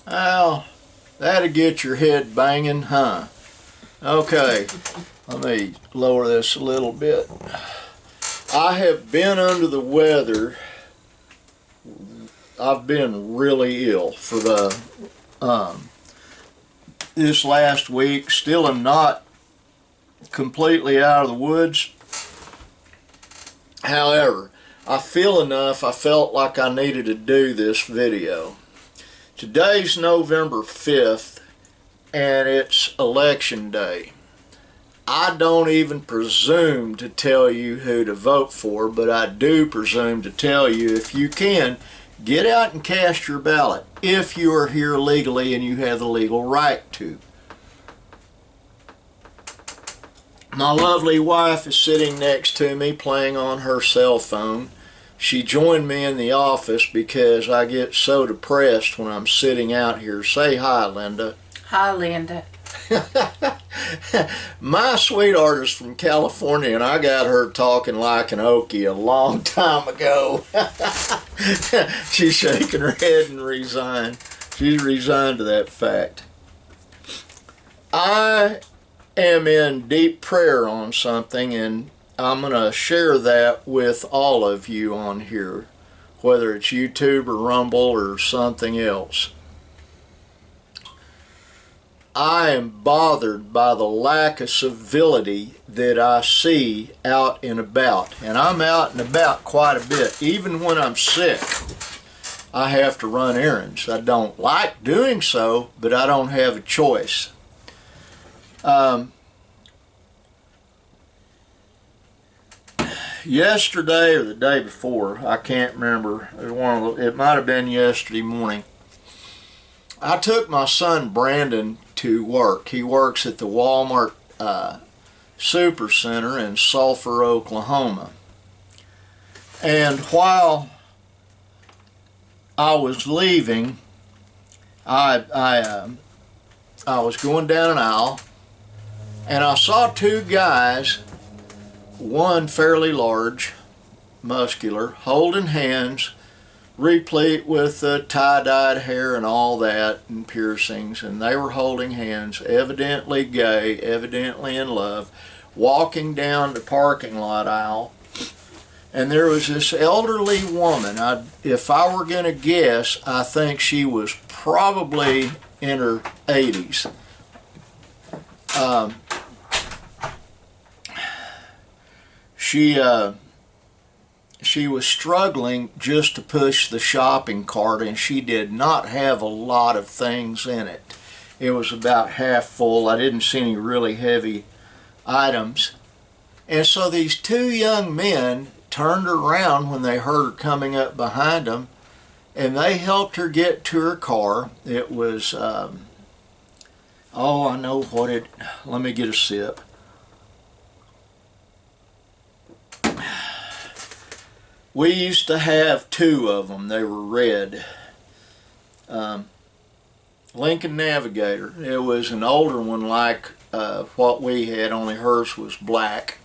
Well, that'll get your head banging, huh? Okay, let me lower this a little bit. I have been under the weather. I've been really ill for this last week. Still am not completely out of the woods. However, I felt like I needed to do this video. Today's November 5th, and it's election day. I don't even presume to tell you who to vote for, but I do presume to tell you, if you can, get out and cast your ballot if you are here legally and you have the legal right to. My lovely wife is sitting next to me playing on her cell phone. She joined me in the office because I get so depressed when I'm sitting out here. Say hi, Linda. Hi, Linda. My sweetheart is from California, and I got her talking like an Okie a long time ago. She's shaking her head and resigned. She's resigned to that fact. I am in deep prayer on something, and I'm going to share that with all of you on here, whether it's YouTube or Rumble or something else. I am bothered by the lack of civility that I see out and about. And I'm out and about quite a bit. Even when I'm sick, I have to run errands. I don't like doing so, but I don't have a choice. Yesterday or the day before, I can't remember, it might have been yesterday morning, I took my son Brandon to work. He works at the Walmart Super Center in Sulphur, Oklahoma. And while I was leaving, I was going down an aisle, and I saw two guys, one fairly large, muscular, holding hands, replete with tie-dyed hair and all that, and piercings, and they were holding hands, evidently gay, evidently in love, walking down the parking lot aisle. And there was this elderly woman. If I were going to guess, I think she was probably in her 80s. She was struggling just to push the shopping cart, and she did not have a lot of things in it. It was about half full. I didn't see any really heavy items. And so these two young men turned around when they heard her coming up behind them, and they helped her get to her car. It was, oh, I know what it, let me get a sip. We used to have two of them. They were red. Lincoln Navigator. It was an older one like what we had, only hers was black.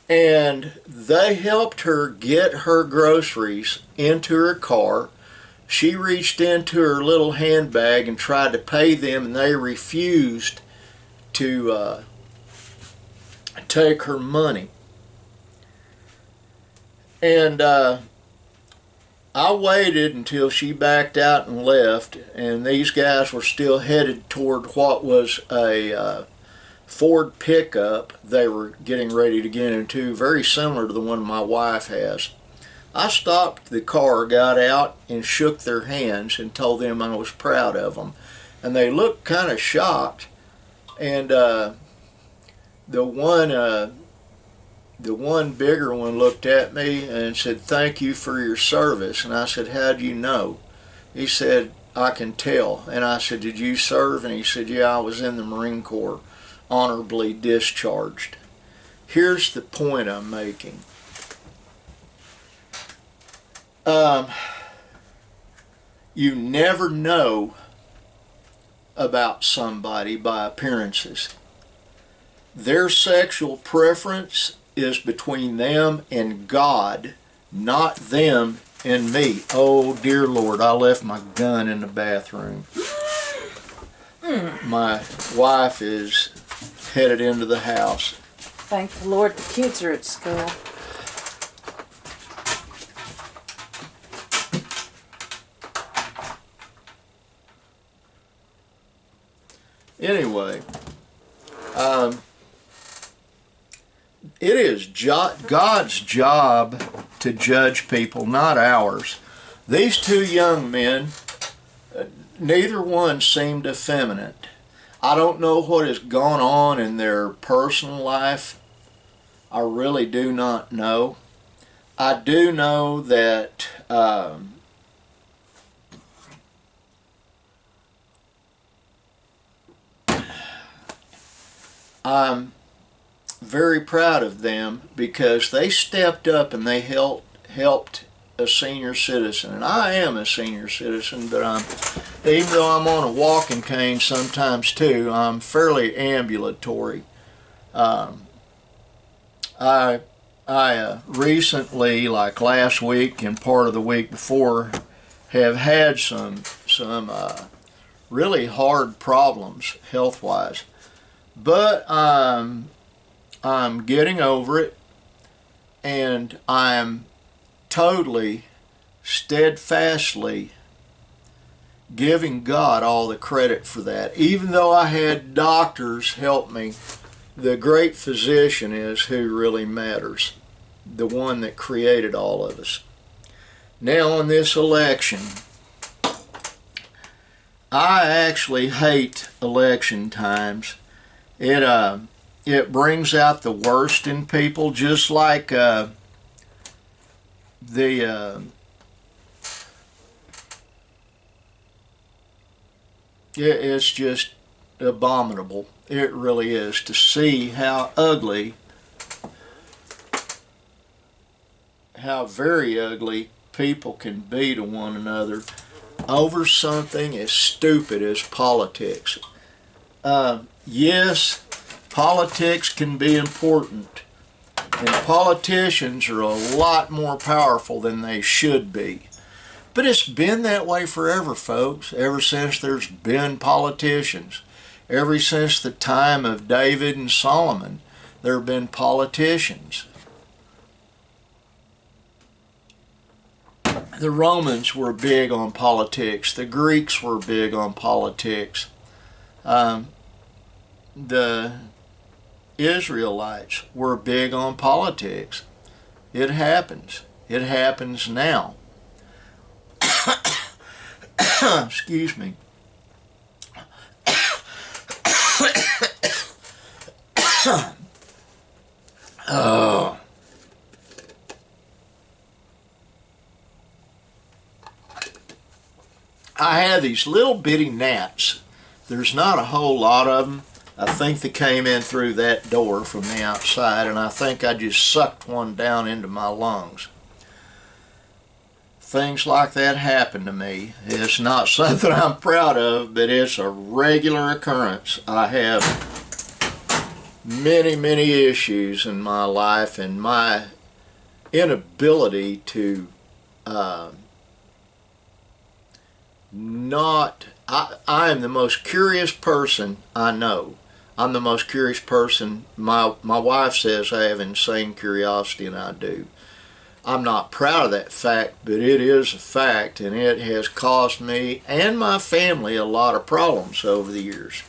And they helped her get her groceries into her car. She reached into her little handbag and tried to pay them, and they refused to take her money. And I waited until she backed out and left, and these guys were still headed toward what was a Ford pickup they were getting ready to get into, very similar to the one my wife has. I stopped the car, got out, and shook their hands and told them I was proud of them. And they looked kind of shocked. And the one bigger one looked at me and said, "Thank you for your service." And I said, "How do you know?" He said, "I can tell." And I said, "Did you serve?" And he said, "Yeah, I was in the Marine Corps, honorably discharged." Here's the point I'm making. You never know about somebody by appearances. Their sexual preference is between them and God, not them and me. Oh, dear Lord, I left my gun in the bathroom. My wife is headed into the house. Thank the Lord the kids are at school. Anyway, it is God's job to judge people, not ours. These two young men, neither one seemed effeminate. I don't know what has gone on in their personal life. I really do not know. I do know that I'm very proud of them because they stepped up and they helped a senior citizen. And I am a senior citizen, but even though I'm on a walking cane sometimes too, I'm fairly ambulatory. I recently, like last week and part of the week before, have had some really hard problems health-wise. But I'm getting over it, and I'm totally, steadfastly giving God all the credit for that. Even though I had doctors help me, the great physician is who really matters, the one that created all of us. Now on this election, I actually hate election times. It brings out the worst in people, just like it's just abominable. It really is, to see how ugly, how very ugly people can be to one another over something as stupid as politics. Yes, politics can be important, and politicians are a lot more powerful than they should be. But it's been that way forever, folks, ever since there's been politicians. Ever since the time of David and Solomon, there have been politicians. The Romans were big on politics. The Greeks were big on politics. The Israelites were big on politics. It happens. It happens now. Excuse me. Oh. I have these little bitty gnats. There's not a whole lot of them. I think they came in through that door from the outside, and I think I just sucked one down into my lungs. Things like that happen to me. It's not something I'm proud of, but it's a regular occurrence. I have many, many issues in my life, and my inability to I am the most curious person I know. I'm the most curious person. My wife says I have insane curiosity, and I do. I'm not proud of that fact, but it is a fact, and it has caused me and my family a lot of problems over the years.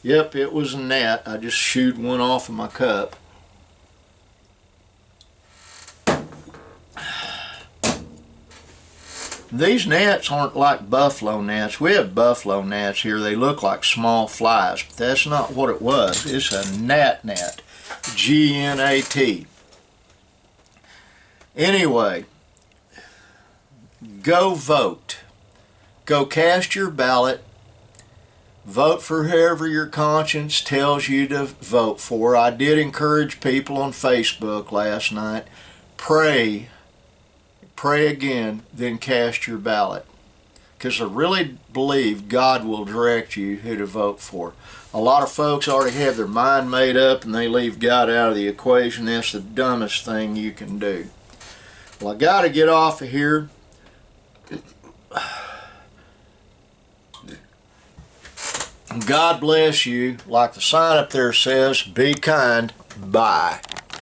Yep, it was a gnat. I just shooed one off of my cup. These gnats aren't like buffalo gnats. We have buffalo gnats here. They look like small flies, but that's not what it was. It's a gnat. G-N-A-T. Anyway, go vote. Go cast your ballot. Vote for whoever your conscience tells you to vote for. I did encourage people on Facebook last night. Pray again, then cast your ballot. Because I really believe God will direct you who to vote for. A lot of folks already have their mind made up and they leave God out of the equation. That's the dumbest thing you can do. Well, I got to get off of here. God bless you. Like the sign up there says, be kind. Bye.